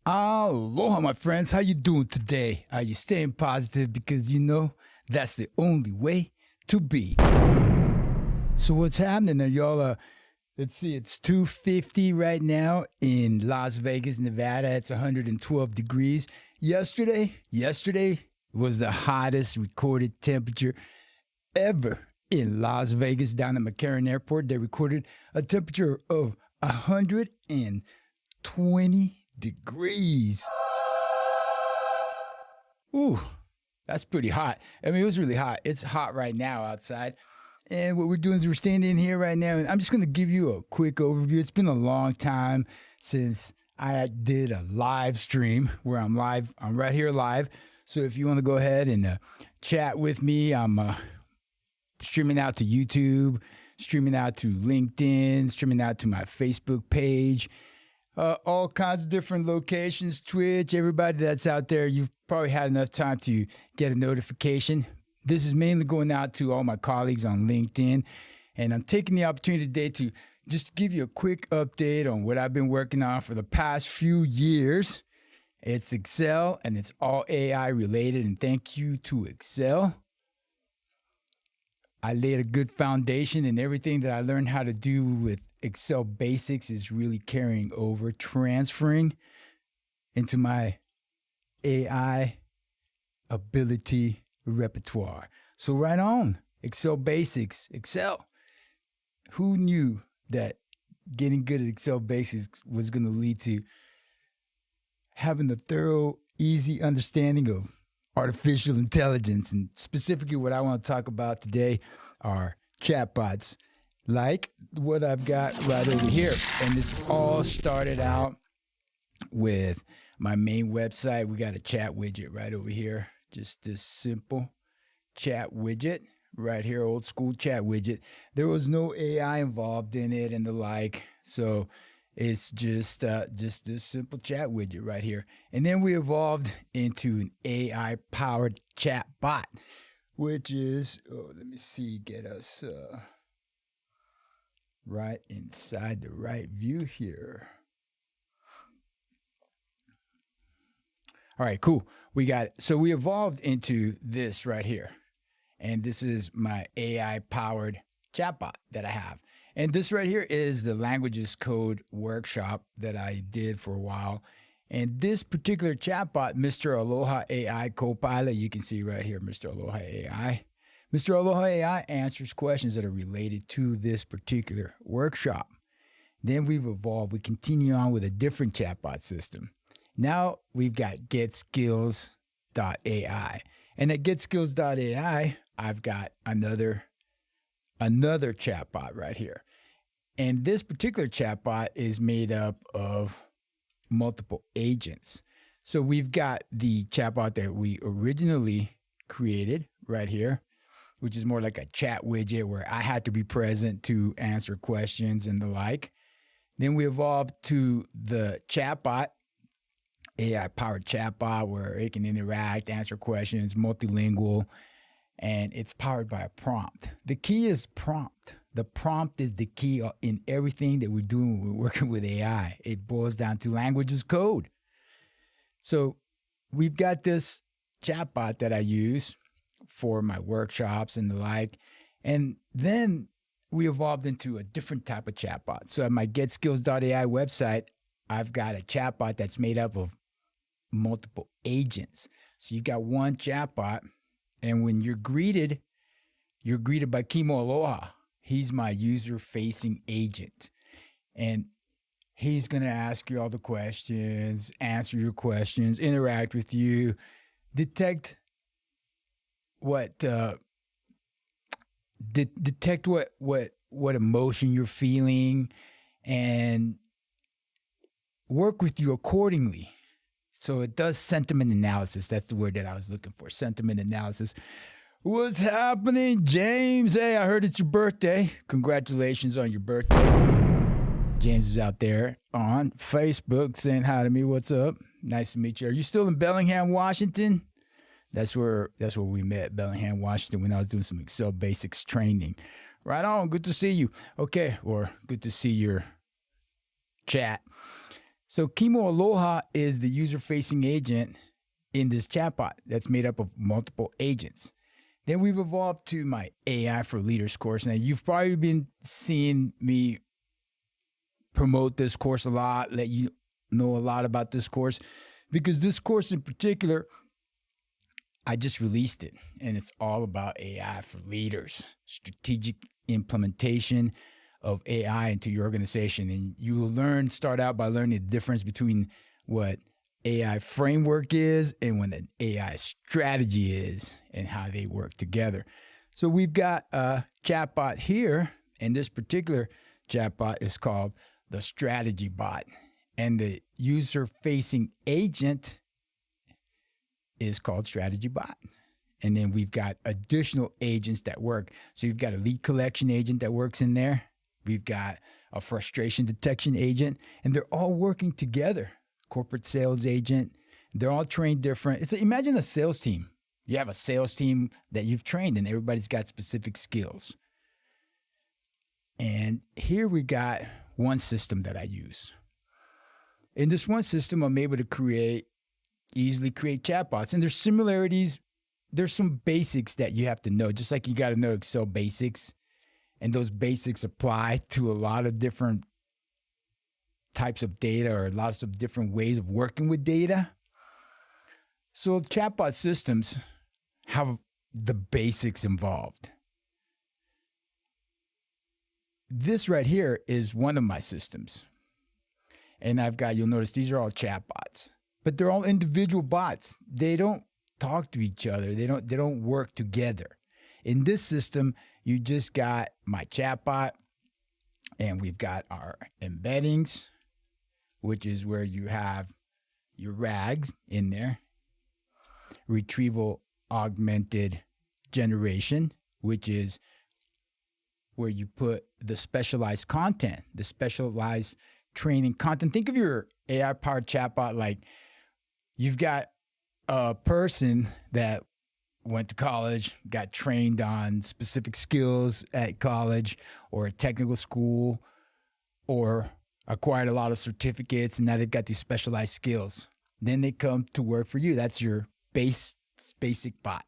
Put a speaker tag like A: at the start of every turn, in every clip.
A: Aloha, my friends. How you doing today? Are you staying positive? Because you know that's the only way to be. So what's happening there, y'all? Let's see, it's 2:50 right now in Las Vegas, Nevada. It's 112 degrees. Yesterday was the hottest recorded temperature ever in Las Vegas down at McCarran Airport. They recorded a temperature of 120 degrees. Ooh, that's pretty hot. I mean, it was really hot. It's hot right now outside. And what we're doing is we're standing in here right now, and I'm just going to give you a quick overview. It's been a long time since I did a live stream where I'm live. I'm right here live. So if you want to go ahead and chat with me, I'm streaming out to YouTube, streaming out to LinkedIn, streaming out to my Facebook page. All kinds of different locations, Twitch, everybody that's out there, you've probably had enough time to get a notification. This is mainly going out to all my colleagues on LinkedIn, and I'm taking the opportunity today to just give you a quick update on what I've been working on for the past few years. It's Excel, and it's all AI related, and thank you to Excel. I laid a good foundation, and everything that I learned how to do with Excel basics is really carrying over, transferring into my AI ability repertoire. So right on, Excel basics, Excel. Who knew that getting good at Excel basics was going to lead to having a thorough, easy understanding of artificial intelligence? And specifically what I want to talk about today are chatbots, like what I've got right over here. And this all started out with my main website. We got a chat widget right over here. Just this simple chat widget right here, old school chat widget. There was no AI involved in it and the like. So it's just this simple chat widget right here. And then we evolved into an AI-powered chat bot, which is, let me see, get us right inside the right view here. All right, cool. We got it. So we evolved into this right here. And this is my AI-powered chatbot that I have. And this right here is the languages code workshop that I did for a while. And this particular chatbot, Mr. Aloha AI Copilot, you can see right here, Mr. Aloha AI. Mr. Aloha AI answers questions that are related to this particular workshop. Then we've evolved. We continue on with a different chatbot system. Now we've got getskills.ai. And at getskills.ai, I've got another chatbot right here. And this particular chatbot is made up of multiple agents. So we've got the chatbot that we originally created right here, which is more like a chat widget where I had to be present to answer questions and the like. Then we evolved to the chatbot, AI-powered chatbot, where it can interact, answer questions, multilingual, and it's powered by a prompt. The key is prompt. The prompt is the key in everything that we're doing when we're working with AI. It boils down to language as code. So we've got this chatbot that I use for my workshops and the like, And then we evolved into a different type of chatbot. So at my getskills.ai website, I've got a chatbot that's made up of multiple agents. So you've got one chatbot, and when you're greeted by Kimo Aloha. He's my user-facing agent. And he's going to ask you all the questions, answer your questions, interact with you, detect what emotion you're feeling, and work with you accordingly. So it does sentiment analysis. That's the word that I was looking for, sentiment analysis. What's happening, James? Hey, I heard it's your birthday. Congratulations on your birthday. James is out there on Facebook saying hi to me. What's up? Nice to meet you. Are you still in Bellingham, Washington? That's where we met, Bellingham, Washington, when I was doing some Excel basics training. Right on. Good to see you. Okay, or good to see your chat. So Kimo Aloha is the user-facing agent in this chatbot that's made up of multiple agents. Then we've evolved to my AI for Leaders course. Now, you've probably been seeing me promote this course a lot, let you know a lot about this course, because this course in particular, I just released it, and it's all about AI for leaders, strategic implementation of AI into your organization. And you will start out by learning the difference between what AI framework is and what an AI strategy is and how they work together. So we've got a chatbot here, and this particular chatbot is called the strategy bot. And the user-facing agent is called strategy bot. And then we've got additional agents that work. So you've got a lead collection agent that works in there. We've got a frustration detection agent, and they're all working together. Corporate sales agent, they're all trained different. Imagine a sales team. You have a sales team that you've trained, and everybody's got specific skills. And here we got one system that I use. In this one system, I'm able to easily create chatbots. And there's similarities. There's some basics that you have to know, just like you got to know Excel basics. And those basics apply to a lot of different types of data or lots of different ways of working with data. So chatbot systems have the basics involved. This right here is one of my systems. And you'll notice these are all chatbots, but they're all individual bots. They don't talk to each other. They don't work together. In this system, you just got my chatbot, and we've got our embeddings, which is where you have your RAGs in there. Retrieval augmented generation, which is where you put the specialized content, the specialized training content. Think of your AI-powered chatbot like you've got a person that went to college, got trained on specific skills at college or at technical school, or acquired a lot of certificates, and now they've got these specialized skills. Then they come to work for you. That's your basic bot.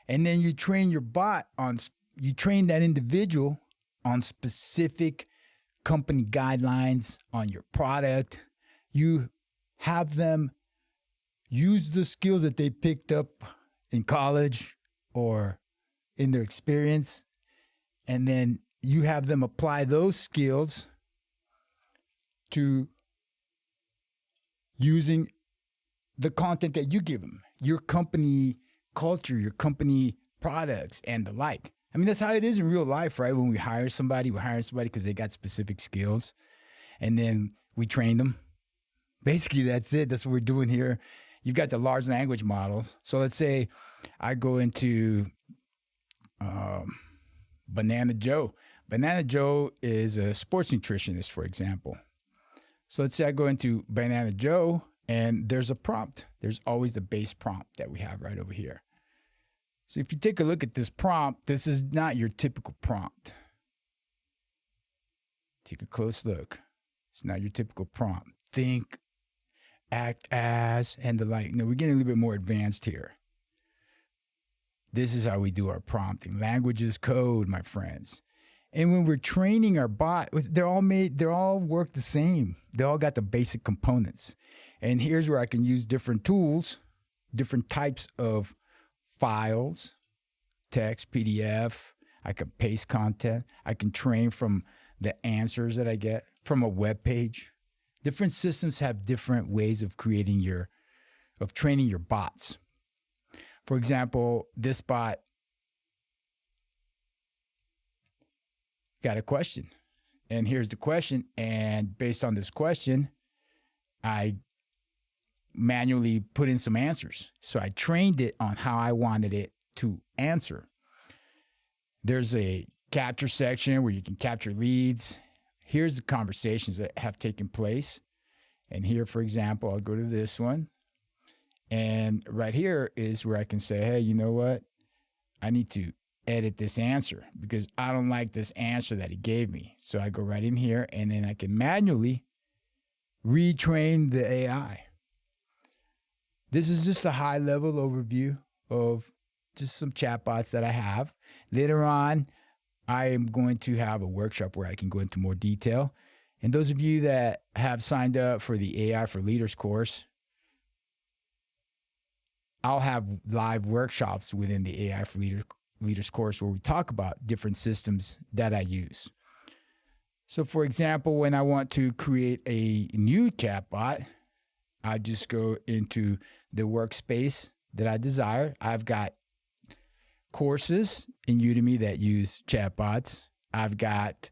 A: And then you train you train that individual on specific company guidelines on your product. You have them use the skills that they picked up in college or in their experience, and then you have them apply those skills to using the content that you give them, your company culture, your company products, and the like. I mean, that's how it is in real life, right? When we hire somebody because they got specific skills, and then we train them. Basically, that's it. That's what we're doing here. You've got the large language models. So let's say I go into Banana Joe. Banana Joe is a sports nutritionist, for example. So let's say I go into Banana Joe, and there's a prompt. There's always the base prompt that we have right over here. So if you take a look at this prompt, this is not your typical prompt. Take a close look. It's not your typical prompt. Think, act as, and the like. No, we're getting a little bit more advanced here. This is how we do our prompting. Language is code, my friends. And when we're training our bot, they're all work the same. They all got the basic components. And here's where I can use different tools, different types of files, text, PDF. I can paste content. I can train from the answers that I get from a web page. Different systems have different ways of training your bots. For example, this bot got a question. And here's the question. And based on this question, I manually put in some answers. So I trained it on how I wanted it to answer. There's a capture section where you can capture leads. Here's the conversations that have taken place. And here, for example, I'll go to this one. And right here is where I can say, hey, you know what? I need to edit this answer because I don't like this answer that he gave me. So I go right in here and then I can manually retrain the AI. This is just a high level overview of just some chatbots that I have. Later on, I am going to have a workshop where I can go into more detail. And those of you that have signed up for the AI for Leaders course, I'll have live workshops within the AI for Leaders course where we talk about different systems that I use. So for example, when I want to create a new chatbot, I just go into the workspace that I desire. I've got courses in Udemy that use chatbots. I've got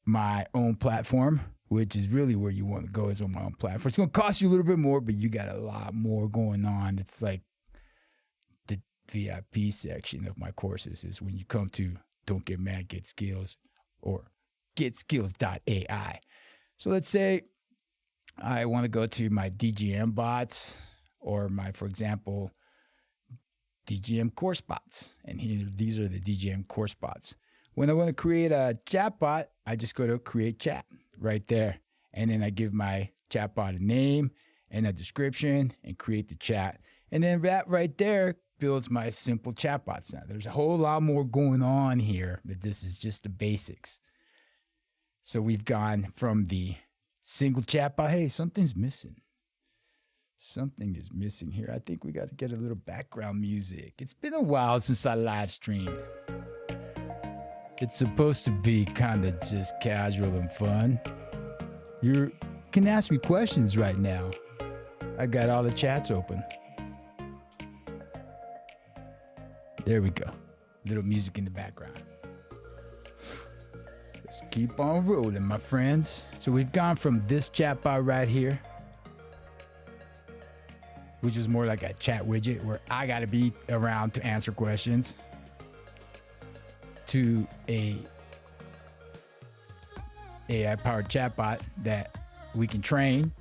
A: my own platform, which is really where you want to go, is on my own platform. It's going to cost you a little bit more, but you got a lot more going on. It's like the VIP section of my courses is when you come to Don't Get Mad, Get Skills, or getskills.ai. So let's say I want to go to my DGM bots or my, for example, DGM course bots. And here, these are the DGM course bots. When I want to create a chatbot, I just go to create chat right there. And then I give my chatbot a name and a description and create the chat. And then that right there builds my simple chatbots. Now, there's a whole lot more going on here, but this is just the basics. So we've gone from the single chatbot. Hey, something's missing. Something is missing here. I think we got to get a little background music. It's been a while since I live streamed. It's supposed to be kind of just casual and fun. You can ask me questions right now. I got all the chats open. There we go. Little music in the background. Let's keep on rolling, my friends. So we've gone from this chatbot right here, which is more like a chat widget where I got to be around to answer questions, to a AI-powered chatbot that we can train,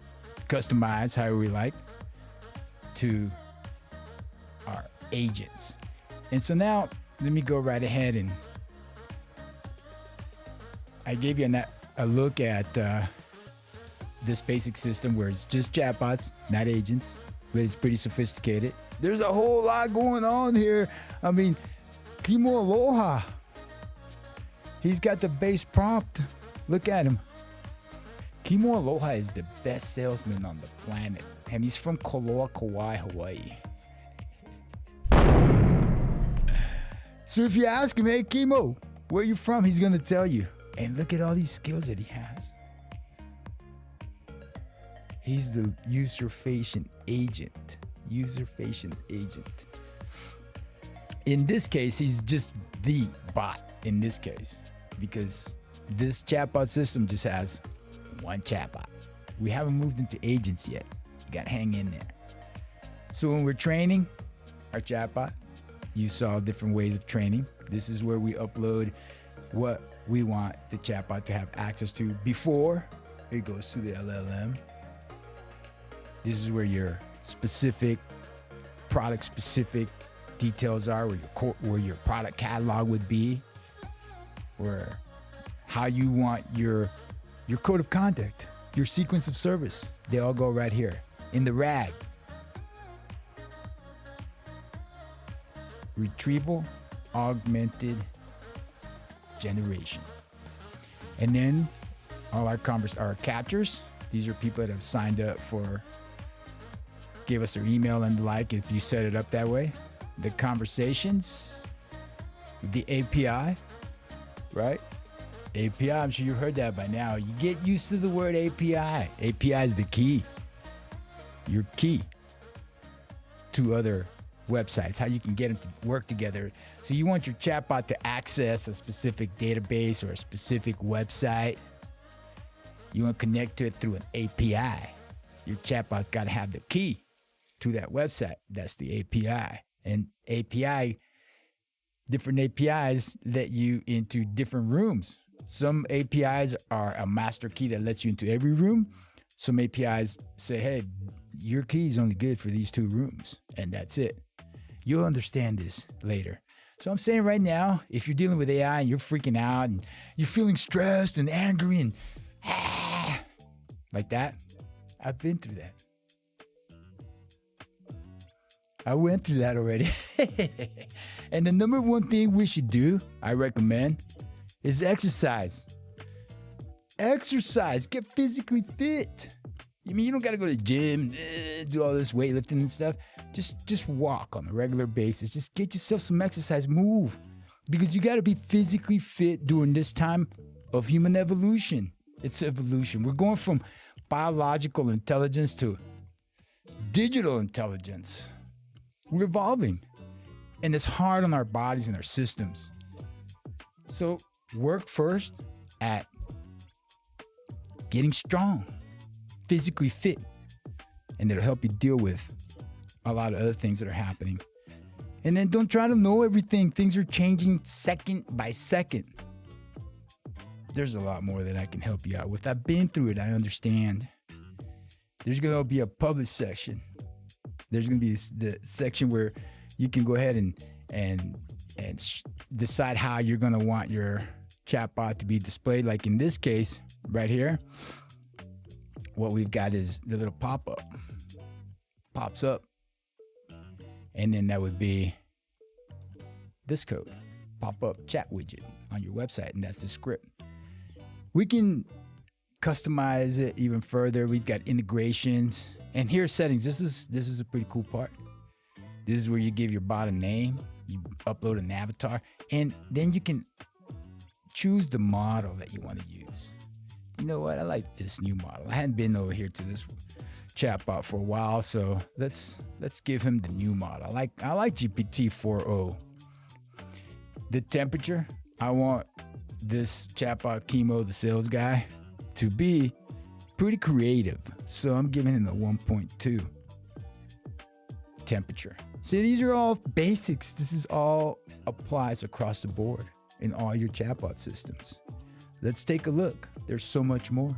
A: customize however we like, to our agents. And so now, let me go right ahead and I gave you a look at this basic system where it's just chatbots, not agents, but it's pretty sophisticated. There's a whole lot going on here. I mean, Kimo Aloha. He's got the base prompt. Look at him. Kimo Aloha is the best salesman on the planet, and he's from Koloa, Kauai, Hawaii. So if you ask him, hey, Kimo, where you from? He's going to tell you. And look at all these skills that he has. He's the user-facing agent. User-facing agent. In this case, he's just the bot in this case, because this chatbot system just has one chatbot. We haven't moved into agents yet. You got to hang in there. So when we're training our chatbot, you saw different ways of training. This is where we upload what we want the chatbot to have access to before it goes to the LLM. This is where your specific, product-specific details are, where your product catalog would be, where how you want your code of conduct, your sequence of service. They all go right here in the RAG. retrieval augmented generation. And then all our captures, these are people that have signed up for, give us their email and the like if you set it up that way. The conversations, the API, right? API, I'm sure you've heard that by now. You get used to the word API. API is the key. Your key to other websites, how you can get them to work together. So you want your chatbot to access a specific database or a specific website. You want to connect to it through an API. Your chatbot's got to have the key to that website. That's the API. And API, different APIs let you into different rooms. Some APIs are a master key that lets you into every room. Some APIs say, hey, your key is only good for these 2 rooms, and that's it. You'll understand this later. So I'm saying right now, if you're dealing with AI and you're freaking out and you're feeling stressed and angry and like that, I've been through that. I went through that already. And the number one thing we should do, I recommend, is exercise. Exercise. Get physically fit. I mean, you don't got to go to the gym, do all this weightlifting and stuff. Just walk on a regular basis. Just get yourself some exercise. Move. Because you got to be physically fit during this time of human evolution. It's evolution. We're going from biological intelligence to digital intelligence. We're evolving. And it's hard on our bodies and our systems. So work first at getting strong, physically fit, and it'll help you deal with a lot of other things that are happening. And then don't try to know everything. Things are changing second by second. There's a lot more that I can help you out with. I've been through it. I understand. There's going to be a publish section. There's going to be the section where you can go ahead and decide how you're going to want your chatbot to be displayed. Like in this case, right here, what we've got is the little pop-up. Pops up. And then that would be this code. Pop-up chat widget on your website. And that's the script. We can customize it even further. We've got integrations. And here's settings. This is a pretty cool part. This is where you give your bot a name. You upload an avatar. And then you can choose the model that you want to use. You know what? I like this new model. I hadn't been over here to this chatbot for a while, so let's give him the new model. I like GPT 4.0. The temperature, I want this chatbot Chemo, the sales guy, to be pretty creative. So I'm giving him a 1.2 temperature. See, these are all basics. This is all applies across the board in all your chatbot systems. Let's take a look. There's so much more,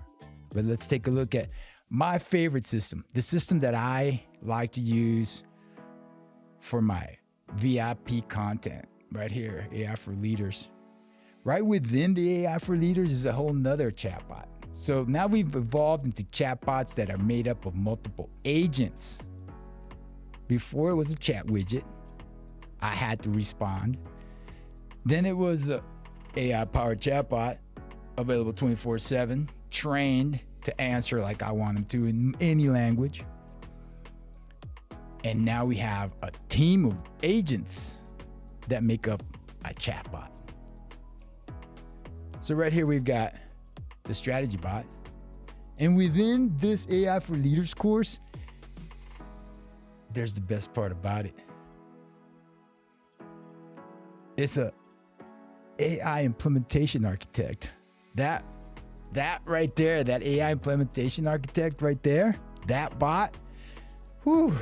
A: but let's take a look at my favorite system, the system that I like to use for my VIP content right here, AI for Leaders. Right within the AI for Leaders is a whole nother chatbot. So now we've evolved into chatbots that are made up of multiple agents. Before it was a chat widget, I had to respond. Then it was a AI-powered chatbot, available 24/7, trained to answer like I want them to in any language. And now we have a team of agents that make up a chatbot. So right here we've got the strategy bot. And within this AI for Leaders course, there's the best part about it. It's a AI implementation architect. That right there, that AI implementation architect right there, that bot, whew.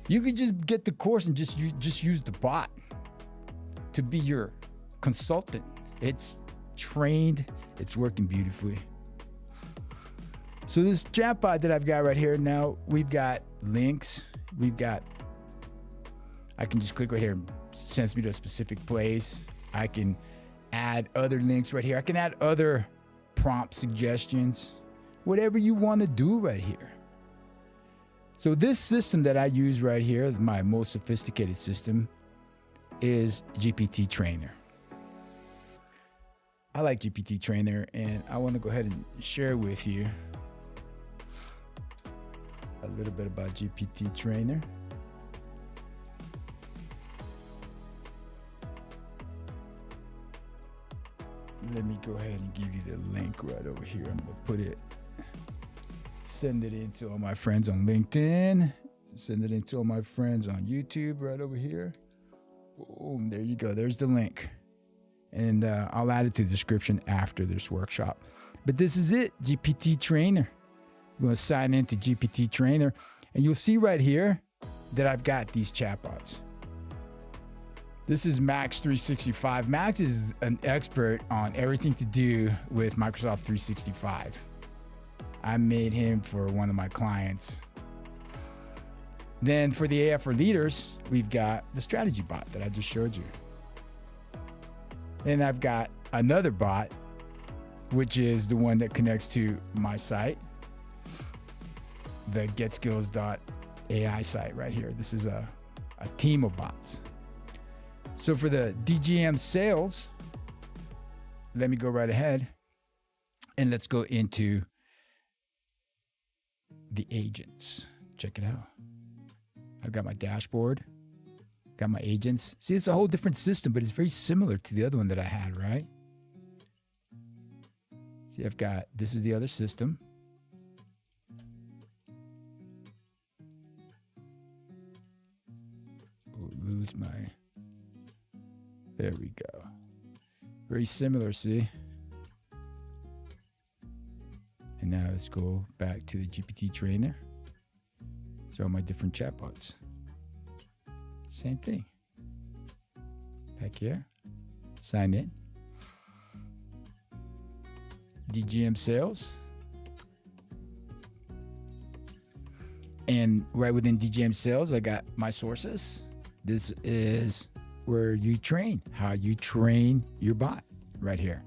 A: You could just get the course and just use the bot to be your consultant. It's trained, it's working beautifully. So this chatbot that I've got right here, now we've got links. I can just click right here, and sends me to a specific place. I can add other links right here. I can add other prompt suggestions, whatever you want to do right here. So this system that I use right here, my most sophisticated system, is GPT Trainer. I like GPT Trainer, and I want to go ahead and share with you a little bit about GPT Trainer. Let me go ahead and give you the link right over here. I'm going to send it in to all my friends on LinkedIn, send it in to all my friends on YouTube right over here. Boom, there you go. There's the link. And I'll add it to the description after this workshop. But this is it, GPT Trainer. I'm going to sign into GPT Trainer, and you'll see right here that I've got these chatbots. This is Max 365. Max is an expert on everything to do with Microsoft 365. I made him for one of my clients. Then for the AI for leaders, we've got the strategy bot that I just showed you. Then I've got another bot, which is the one that connects to my site, the getskills.ai site right here. This is a team of bots. So for the DGM sales, let me go right ahead and let's go into the agents. Check it out. I've got my dashboard, got my agents. See, it's a whole different system, but it's very similar to the other one that I had, right? See, this is the other system. Lose my... There we go. Very similar, see? And now let's go back to the GPT Trainer. These are all my different chatbots. Same thing. Back here. Sign in. DGM sales. And right within DGM sales, I got my sources. This is where you train, how you train your bot right here.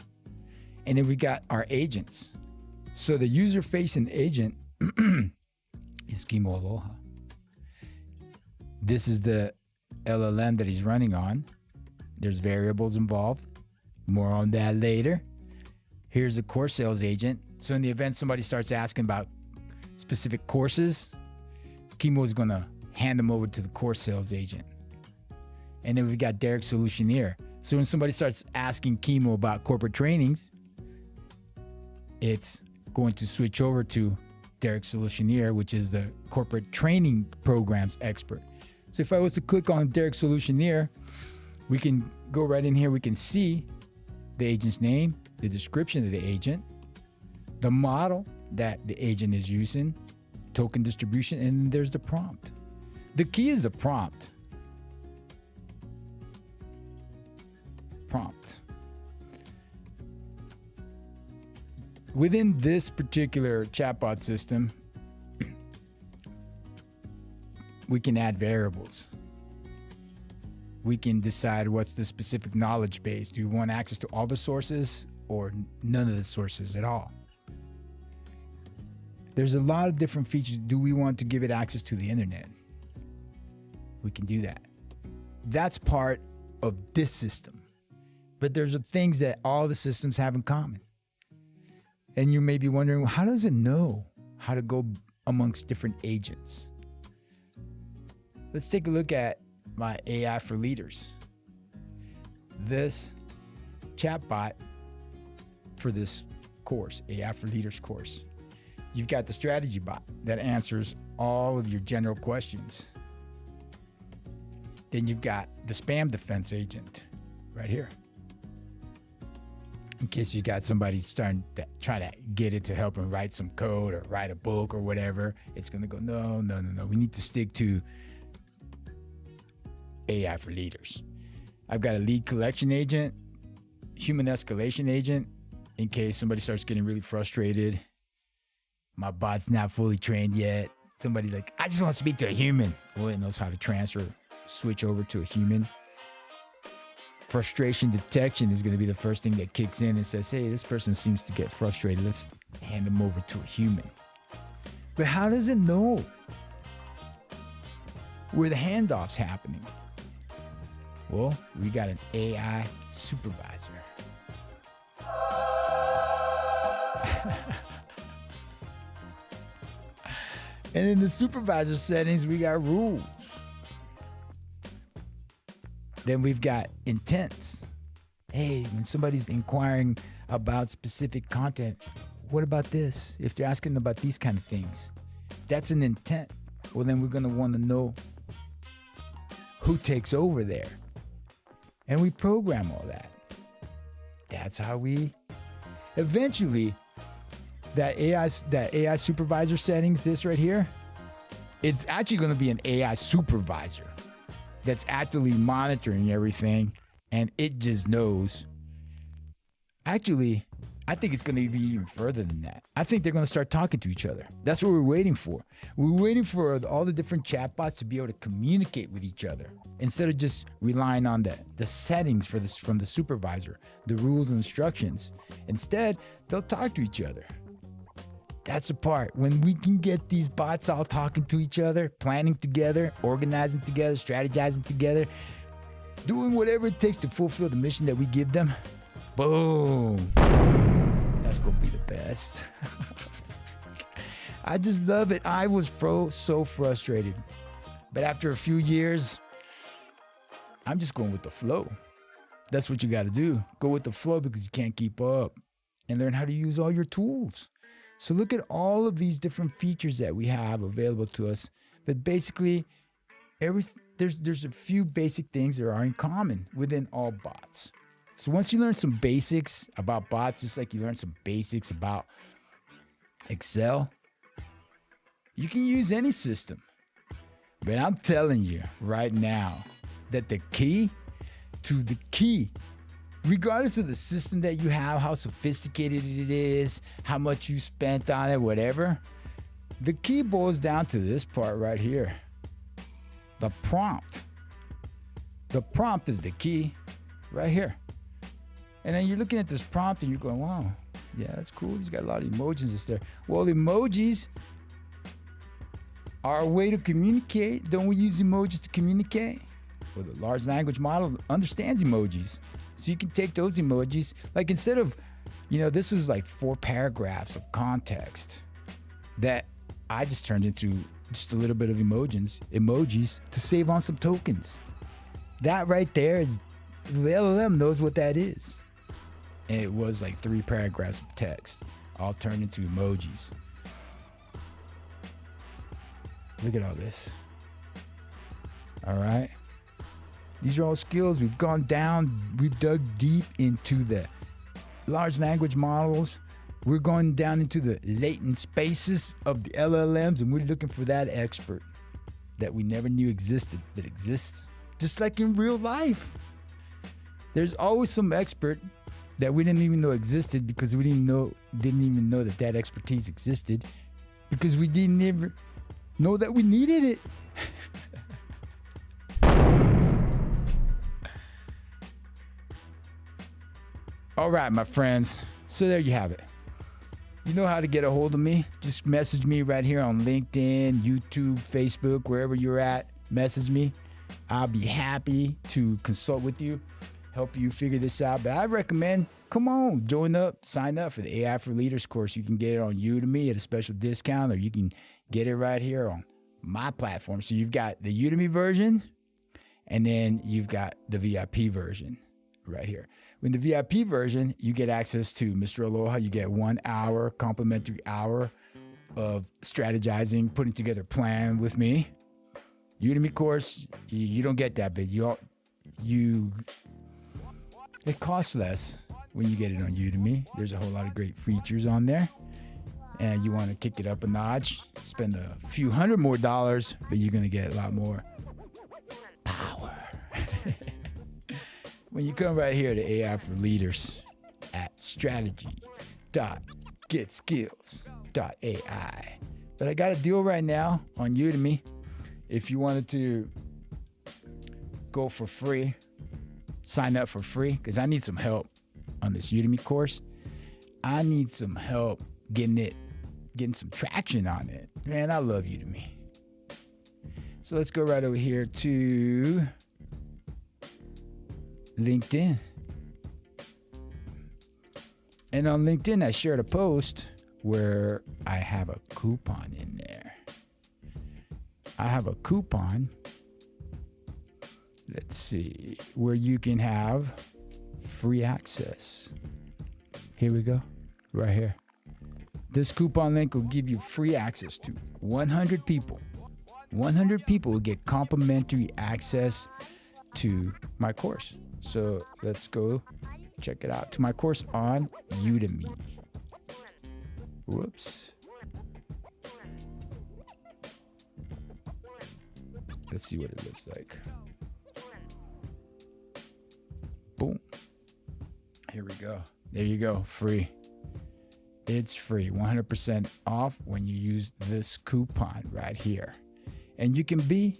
A: And then we got our agents. So the user-facing agent is Kimo Aloha. This is the LLM that he's running on. There's variables involved. More on that later. Here's the course sales agent. So in the event somebody starts asking about specific courses, Kimo is going to hand them over to the course sales agent. And then we've got Derek Solutioneer. So when somebody starts asking Kimo about corporate trainings, it's going to switch over to Derek Solutioneer, which is the corporate training programs expert. So if I was to click on Derek Solutioneer, we can go right in here. We can see the agent's name, the description of the agent, the model that the agent is using, token distribution, and there's the prompt. The key is the prompt. Within this particular chatbot system, we can add variables. We can decide what's the specific knowledge base. Do you want access to all the sources or none of the sources at all? There's a lot of different features. Do we want to give it access to the internet? We can do that. That's part of this system. But there's things that all the systems have in common. And you may be wondering, well, how does it know how to go amongst different agents? Let's take a look at my AI for leaders. This chatbot for this course, AI for Leaders course. You've got the strategy bot that answers all of your general questions. Then you've got the spam defense agent right here. In case you got somebody starting to try to get it to help him write some code or write a book or whatever, it's going to go, no. We need to stick to AI for leaders. I've got a lead collection agent, human escalation agent, in case somebody starts getting really frustrated. My bot's not fully trained yet. Somebody's like, I just want to speak to a human. Well, it knows how to switch over to a human. Frustration detection is going to be the first thing that kicks in and says, hey, this person seems to get frustrated. Let's hand them over to a human. But how does it know where the handoff's happening? Well, we got an AI supervisor. And in the supervisor settings, we got rules. Then we've got intents. Hey, when somebody's inquiring about specific content, what about this? If they're asking about these kind of things, that's an intent. Well, then we're going to want to know who takes over there. And we program all that. That's how we eventually, that AI supervisor settings, this right here, it's actually going to be an AI supervisor that's actively monitoring everything, and it just knows. Actually, I think it's going to be even further than that. I think they're going to start talking to each other. That's what we're waiting for. We're waiting for all the different chatbots to be able to communicate with each other instead of just relying on the settings for this from the supervisor, the rules and instructions. Instead, they'll talk to each other. That's the part. When we can get these bots all talking to each other, planning together, organizing together, strategizing together, doing whatever it takes to fulfill the mission that we give them, boom. That's going to be the best. I just love it. I was so frustrated. But after a few years, I'm just going with the flow. That's what you got to do. Go with the flow because you can't keep up, and learn how to use all your tools. So look at all of these different features that we have available to us. But basically, there's a few basic things that are in common within all bots. So once you learn some basics about bots, just like you learn some basics about Excel, you can use any system. But I'm telling you right now that the key, regardless of the system that you have, how sophisticated it is, how much you spent on it, whatever, the key boils down to this part right here. The prompt. The prompt is the key right here. And then you're looking at this prompt and you're going, wow, yeah, that's cool. He's got a lot of emojis there. Well, emojis are a way to communicate. Don't we use emojis to communicate? Well, the large language model understands emojis. So you can take those emojis, like instead of, this was like 4 paragraphs of context that I just turned into just a little bit of emojis to save on some tokens. That right there is, the LLM knows what that is. And it was like 3 paragraphs of text, all turned into emojis. Look at all this. All right. These are all skills. We've gone down, we've dug deep into the large language models. We're going down into the latent spaces of the LLMs, and we're looking for that expert that we never knew existed, that exists. Just like in real life. There's always some expert that we didn't even know existed because we didn't even know that expertise existed because we didn't ever know that we needed it. All right, my friends. So there you have it. You know how to get a hold of me. Just message me right here on LinkedIn, YouTube, Facebook, wherever you're at. Message me. I'll be happy to consult with you, help you figure this out. But I recommend, come on, join up, sign up for the AI for Leaders course. You can get it on Udemy at a special discount, or you can get it right here on my platform. So you've got the Udemy version, and then you've got the VIP version right here. In the VIP version, you get access to Mr. Aloha. You get 1 hour, complimentary hour of strategizing, putting together a plan with me. Udemy course, you don't get that, but it costs less when you get it on Udemy. There's a whole lot of great features on there. And you want to kick it up a notch, spend a few $100 more, but you're going to get a lot more power. When you come right here to AI for Leaders at strategy.getskills.ai. But I got a deal right now on Udemy. If you wanted to go for free, sign up for free, because I need some help on this Udemy course. I need some help getting some traction on it. Man, I love Udemy. So let's go right over here to LinkedIn. And on LinkedIn, I shared a post where I have a coupon in there. I have a coupon, let's see, where you can have free access. Here we go, right here. This coupon link will give you free access to 100 people. 100 people will get complimentary access to my course. So let's go check it out. To my course on Udemy. Whoops. Let's see what it looks like. Boom. Here we go. There you go. Free. It's free. 100% off when you use this coupon right here. And you can be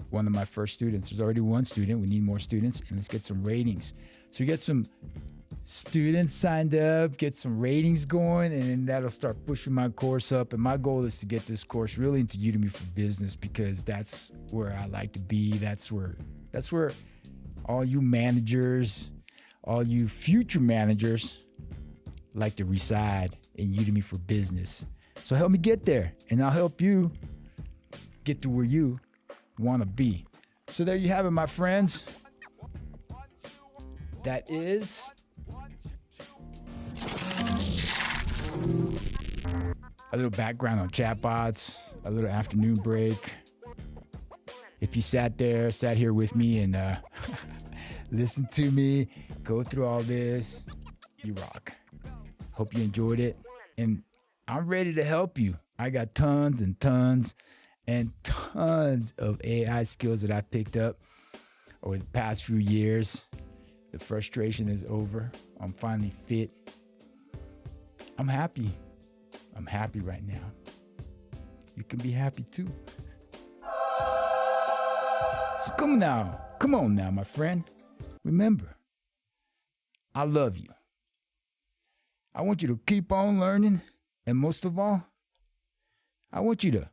A: one of my first students. There's already one student. We need more students. And let's get some ratings. So we get some students signed up, get some ratings going, and then that'll start pushing my course up. And my goal is to get this course really into Udemy for Business, because that's where I like to be. That's where all you managers, all you future managers like to reside, in Udemy for Business. So help me get there, and I'll help you get to where you want to be. So there you have it, my friends. That is a little background on chatbots, a little afternoon break. If you sat here with me and listened to me go through all this, you rock. Hope you enjoyed it. And I'm ready to help you. I got tons and tons and tons of AI skills that I've picked up over the past few years. The frustration is over. I'm finally fit. I'm happy. I'm happy right now. You can be happy too. So come on now, my friend. Remember, I love you. I want you to keep on learning. And most of all, I want you to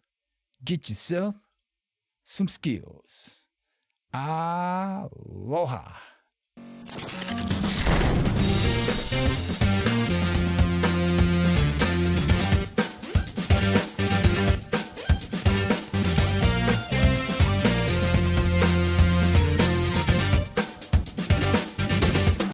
A: get yourself some skills. Aloha.